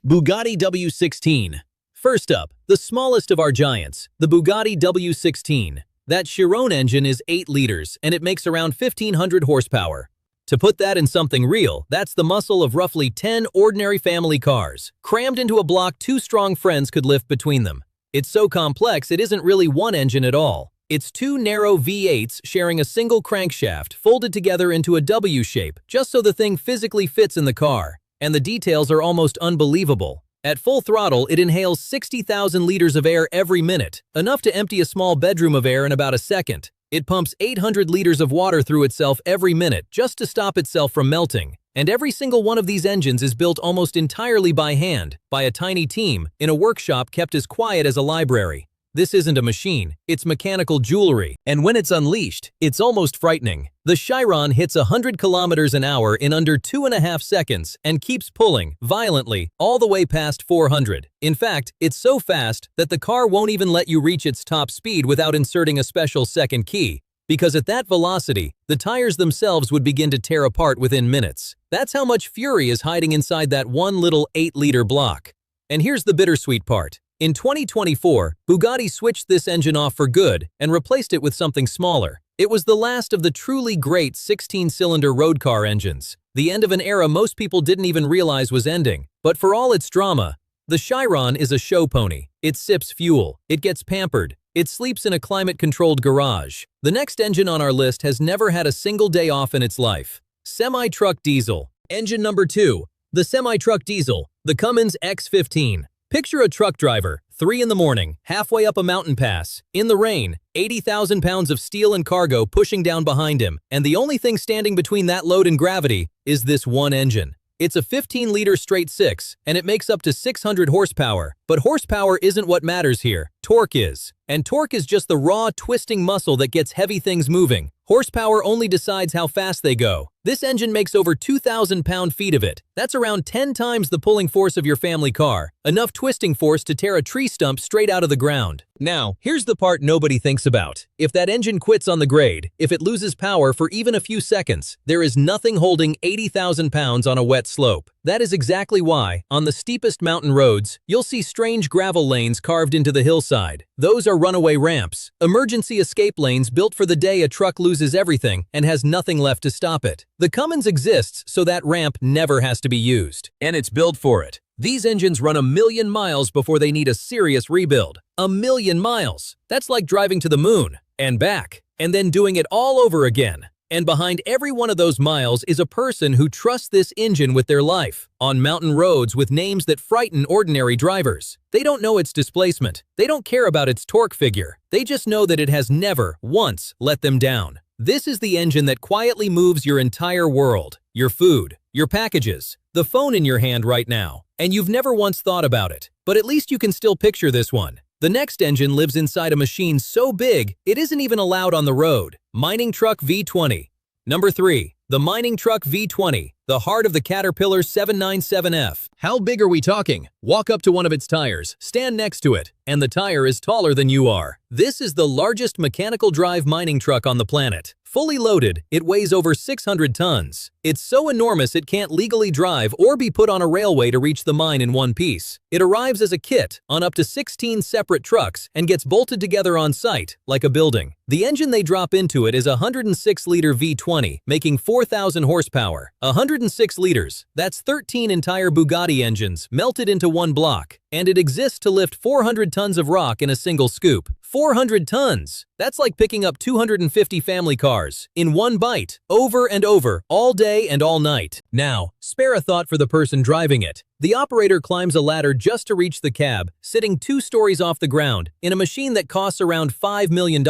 Bugatti W16. First up, the smallest of our giants, the Bugatti W16. That Chiron engine is 8 liters and it makes around 1,500 horsepower. To put that in something real, that's the muscle of roughly 10 ordinary family cars, crammed into a block 2 strong friends could lift between them. It's so complex it isn't really one engine at all. It's 2 narrow V8s sharing a single crankshaft folded together into a W shape just so the thing physically fits in the car. And the details are almost unbelievable. At full throttle, it inhales 60,000 liters of air every minute, enough to empty a small bedroom of air in about a second. It pumps 800 liters of water through itself every minute just to stop itself from melting. And every single one of these engines is built almost entirely by hand, by a tiny team, in a workshop kept as quiet as a library. This isn't a machine, it's mechanical jewelry, and when it's unleashed, it's almost frightening. The Chiron hits 100 kilometers an hour in under 2.5 seconds and keeps pulling, violently, all the way past 400. In fact, it's so fast that the car won't even let you reach its top speed without inserting a special second key, because at that velocity, the tires themselves would begin to tear apart within minutes. That's how much fury is hiding inside that one little 8-liter block. And here's the bittersweet part. In 2024, Bugatti switched this engine off for good and replaced it with something smaller. It was the last of the truly great 16-cylinder road car engines, the end of an era most people didn't even realize was ending. But for all its drama, the Chiron is a show pony. It sips fuel, it gets pampered, it sleeps in a climate-controlled garage. The next engine on our list has never had a single day off in its life. Semi-truck diesel. Engine number 2, the semi-truck diesel, the Cummins X15. Picture a truck driver, 3 in the morning, halfway up a mountain pass, in the rain, 80,000 pounds of steel and cargo pushing down behind him, and the only thing standing between that load and gravity is this one engine. It's a 15-liter straight 6, and it makes up to 600 horsepower. But horsepower isn't what matters here, torque is. And torque is just the raw, twisting muscle that gets heavy things moving. Horsepower only decides how fast they go. This engine makes over 2,000 pound-feet of it. That's around 10 times the pulling force of your family car. Enough twisting force to tear a tree stump straight out of the ground. Now, here's the part nobody thinks about. If that engine quits on the grade, if it loses power for even a few seconds, there is nothing holding 80,000 pounds on a wet slope. That is exactly why, on the steepest mountain roads, you'll see strange gravel lanes carved into the hillside. Those are runaway ramps, emergency escape lanes built for the day a truck loses everything and has nothing left to stop it. The Cummins exists so that ramp never has to be used. And it's built for it. These engines run 1,000,000 miles before they need a serious rebuild. 1,000,000 miles. That's like driving to the moon and back, and then doing it all over again. And behind every one of those miles is a person who trusts this engine with their life, on mountain roads with names that frighten ordinary drivers. They don't know its displacement. They don't care about its torque figure. They just know that it has never, once, let them down. This is the engine that quietly moves your entire world, your food, your packages, the phone in your hand right now. And you've never once thought about it. But at least you can still picture this one. The next engine lives inside a machine so big, it isn't even allowed on the road. Mining Truck V20. Number 3. The Mining Truck V20, the heart of the Caterpillar 797F. How big are we talking? Walk up to one of its tires, stand next to it, and the tire is taller than you are. This is the largest mechanical drive mining truck on the planet. Fully loaded, it weighs over 600 tons. It's so enormous it can't legally drive or be put on a railway to reach the mine in one piece. It arrives as a kit on up to 16 separate trucks and gets bolted together on site, like a building. The engine they drop into it is a 106-liter V20, making 4,000 horsepower. 106 liters, that's 13 entire Bugatti engines melted into one block. And it exists to lift 400 tons of rock in a single scoop. 400 tons! That's like picking up 250 family cars in one bite, over and over, all day and all night. Now, spare a thought for the person driving it. The operator climbs a ladder just to reach the cab, sitting 2 stories off the ground, in a machine that costs around $5 million.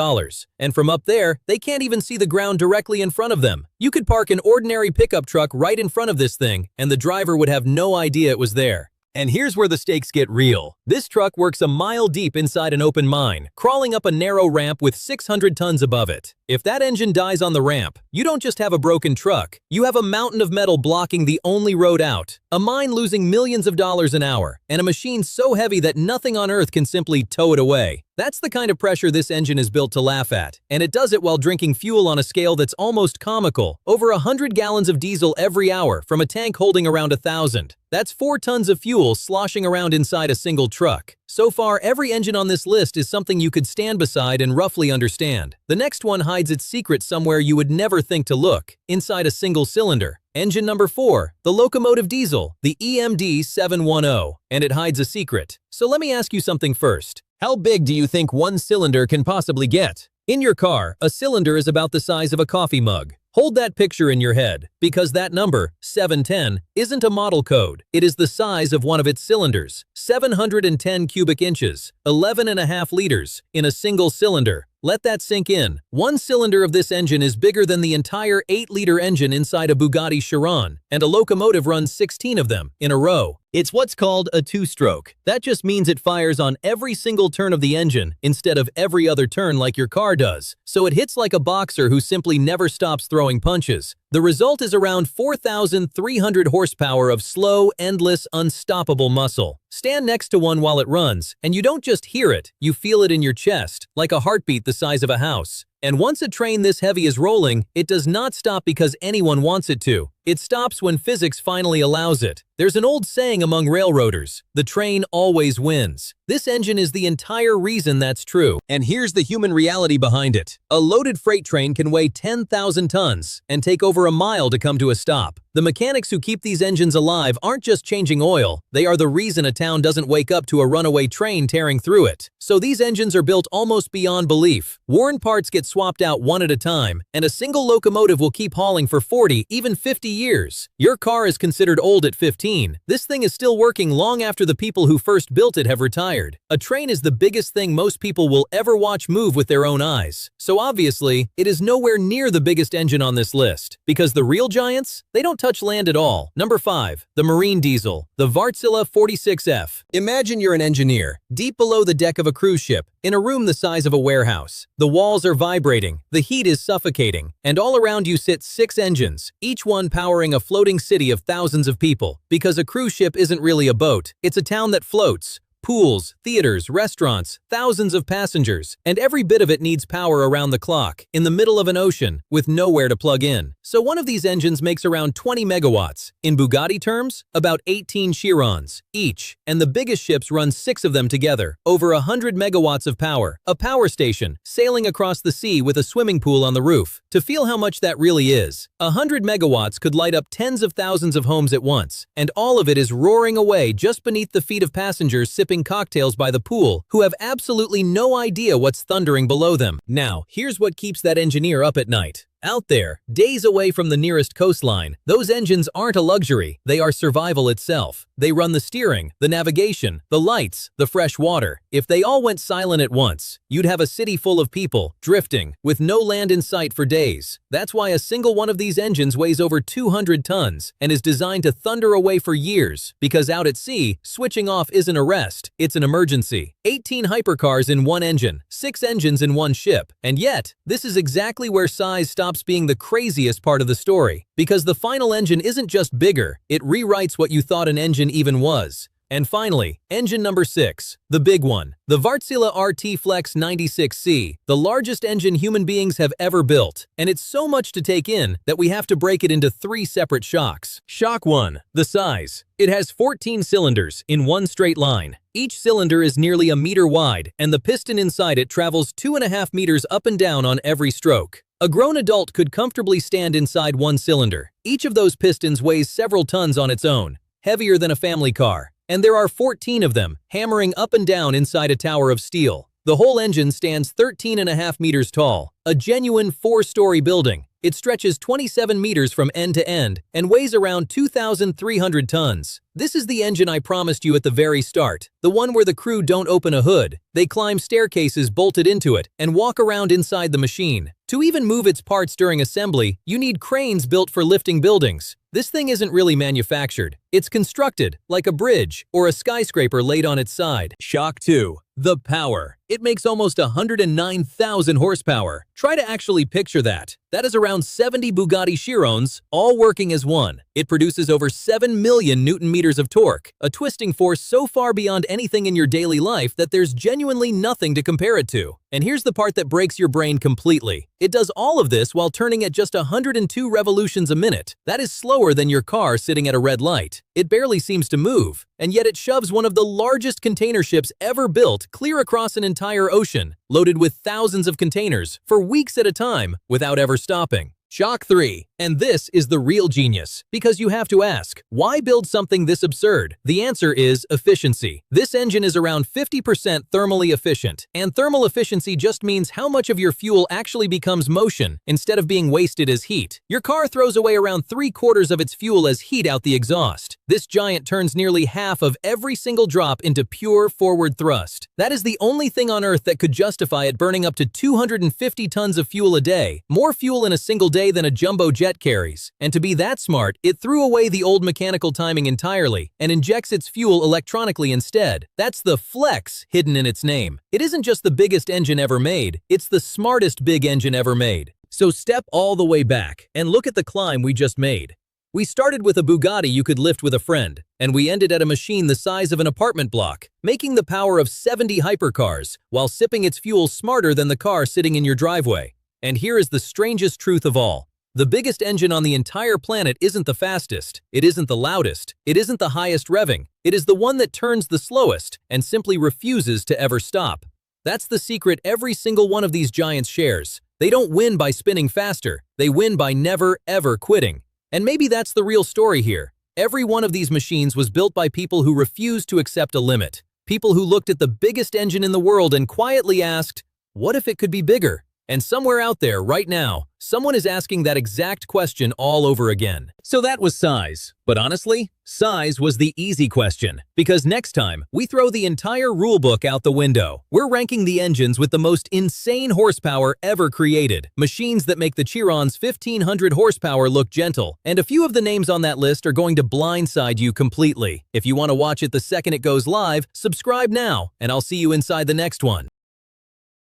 And from up there, they can't even see the ground directly in front of them. You could park an ordinary pickup truck right in front of this thing, and the driver would have no idea it was there. And here's where the stakes get real. This truck works a mile deep inside an open mine, crawling up a narrow ramp with 600 tons above it. If that engine dies on the ramp, you don't just have a broken truck. You have a mountain of metal blocking the only road out, a mine losing millions of dollars an hour, and a machine so heavy that nothing on earth can simply tow it away. That's the kind of pressure this engine is built to laugh at, and it does it while drinking fuel on a scale that's almost comical. Over 100 gallons of diesel every hour from a tank holding around 1,000. That's 4 tons of fuel sloshing around inside a single truck. So far, every engine on this list is something you could stand beside and roughly understand. The next one hides its secret somewhere you would never think to look, inside a single cylinder. Engine number 4, the locomotive diesel, the EMD 710, and it hides a secret. So let me ask you something first. How big do you think one cylinder can possibly get? In your car, a cylinder is about the size of a coffee mug. Hold that picture in your head, because that number, 710, isn't a model code. It is the size of one of its cylinders. 710 cubic inches, 11.5 liters, in a single cylinder. Let that sink in. One cylinder of this engine is bigger than the entire 8-liter engine inside a Bugatti Chiron, and a locomotive runs 16 of them in a row. It's what's called a two-stroke. That just means it fires on every single turn of the engine instead of every other turn like your car does. So it hits like a boxer who simply never stops throwing punches. The result is around 4,300 horsepower of slow, endless, unstoppable muscle. Stand next to one while it runs, and you don't just hear it, you feel it in your chest, like a heartbeat the size of a house. And once a train this heavy is rolling, it does not stop because anyone wants it to. It stops when physics finally allows it. There's an old saying among railroaders, the train always wins. This engine is the entire reason that's true. And here's the human reality behind it. A loaded freight train can weigh 10,000 tons and take over a mile to come to a stop. The mechanics who keep these engines alive aren't just changing oil, they are the reason a town doesn't wake up to a runaway train tearing through it. So these engines are built almost beyond belief. Worn parts get swapped out one at a time, and a single locomotive will keep hauling for 40, even 50 years. Your car is considered old at 15. This thing is still working long after the people who first built it have retired. A train is the biggest thing most people will ever watch move with their own eyes. So obviously, it is nowhere near the biggest engine on this list. Because the real giants, they don't touch land at all. Number 5. The marine diesel, the Wärtsilä 46F. Imagine you're an engineer, deep below the deck of a cruise ship, in a room the size of a warehouse. The walls are vibrating, the heat is suffocating, and all around you sit 6 engines, each one powering a floating city of thousands of people. Because a cruise ship isn't really a boat, it's a town that floats. Pools, theaters, restaurants, thousands of passengers, and every bit of it needs power around the clock, in the middle of an ocean, with nowhere to plug in. So one of these engines makes around 20 megawatts. In Bugatti terms, about 18 Chirons each, and the biggest ships run 6 of them together, over 100 megawatts of power. A power station, sailing across the sea with a swimming pool on the roof. To feel how much that really is, 100 megawatts could light up tens of thousands of homes at once, and all of it is roaring away just beneath the feet of passengers sipping cocktails by the pool, who have absolutely no idea what's thundering below them. Now, here's what keeps that engineer up at night. Out there, days away from the nearest coastline, those engines aren't a luxury, they are survival itself. They run the steering, the navigation, the lights, the fresh water. If they all went silent at once, you'd have a city full of people, drifting, with no land in sight for days. That's why a single one of these engines weighs over 200 tons and is designed to thunder away for years, because out at sea, switching off isn't a rest, it's an emergency. 18 hypercars in one engine, 6 engines in one ship. And yet, this is exactly where size stops being the craziest part of the story. Because the final engine isn't just bigger, it rewrites what you thought an engine even was. And finally, engine number 6, the big one, the Wärtsilä RT Flex 96C, the largest engine human beings have ever built. And it's so much to take in that we have to break it into 3 separate shocks. Shock 1, the size. It has 14 cylinders in one straight line. Each cylinder is nearly a meter wide, and the piston inside it travels 2.5 meters up and down on every stroke. A grown adult could comfortably stand inside one cylinder. Each of those pistons weighs several tons on its own, heavier than a family car. And there are 14 of them, hammering up and down inside a tower of steel. The whole engine stands 13.5 meters tall, a genuine 4-story building. It stretches 27 meters from end to end and weighs around 2,300 tons. This is the engine I promised you at the very start, the one where the crew don't open a hood. They climb staircases bolted into it and walk around inside the machine. To even move its parts during assembly, you need cranes built for lifting buildings. This thing isn't really manufactured. It's constructed like a bridge or a skyscraper laid on its side. Shock 2. The power. It makes almost 109,000 horsepower. Try to actually picture that. That is around 70 Bugatti Chirons, all working as one. It produces over 7 million Newton-meters of torque, a twisting force so far beyond anything in your daily life that there's genuinely nothing to compare it to. And here's the part that breaks your brain completely. It does all of this while turning at just 102 revolutions a minute. That is slower than your car sitting at a red light. It barely seems to move, and yet it shoves one of the largest container ships ever built clear across an entire ocean, loaded with thousands of containers for weeks at a time without ever stopping. Shock 3. And this is the real genius, because you have to ask, why build something this absurd? The answer is efficiency. This engine is around 50% thermally efficient, and thermal efficiency just means how much of your fuel actually becomes motion instead of being wasted as heat. Your car throws away around 3/4 of its fuel as heat out the exhaust. This giant turns nearly half of every single drop into pure forward thrust. That is the only thing on Earth that could justify it burning up to 250 tons of fuel a day, more fuel in a single day than a jumbo jet carries. And to be that smart, it threw away the old mechanical timing entirely and injects its fuel electronically instead. That's the flex hidden in its name. It isn't just the biggest engine ever made, it's the smartest big engine ever made. So step all the way back and look at the climb we just made. We started with a Bugatti you could lift with a friend, and we ended at a machine the size of an apartment block, making the power of 70 hypercars while sipping its fuel smarter than the car sitting in your driveway. And here is the strangest truth of all. The biggest engine on the entire planet isn't the fastest, it isn't the loudest, it isn't the highest revving, it is the one that turns the slowest and simply refuses to ever stop. That's the secret every single one of these giants shares. They don't win by spinning faster, they win by never, ever quitting. And maybe that's the real story here. Every one of these machines was built by people who refused to accept a limit. People who looked at the biggest engine in the world and quietly asked, what if it could be bigger? And somewhere out there, right now, someone is asking that exact question all over again. So that was size. But honestly, size was the easy question. Because next time, we throw the entire rulebook out the window. We're ranking the engines with the most insane horsepower ever created. Machines that make the Chiron's 1,500 horsepower look gentle. And a few of the names on that list are going to blindside you completely. If you want to watch it the second it goes live, subscribe now, and I'll see you inside the next one.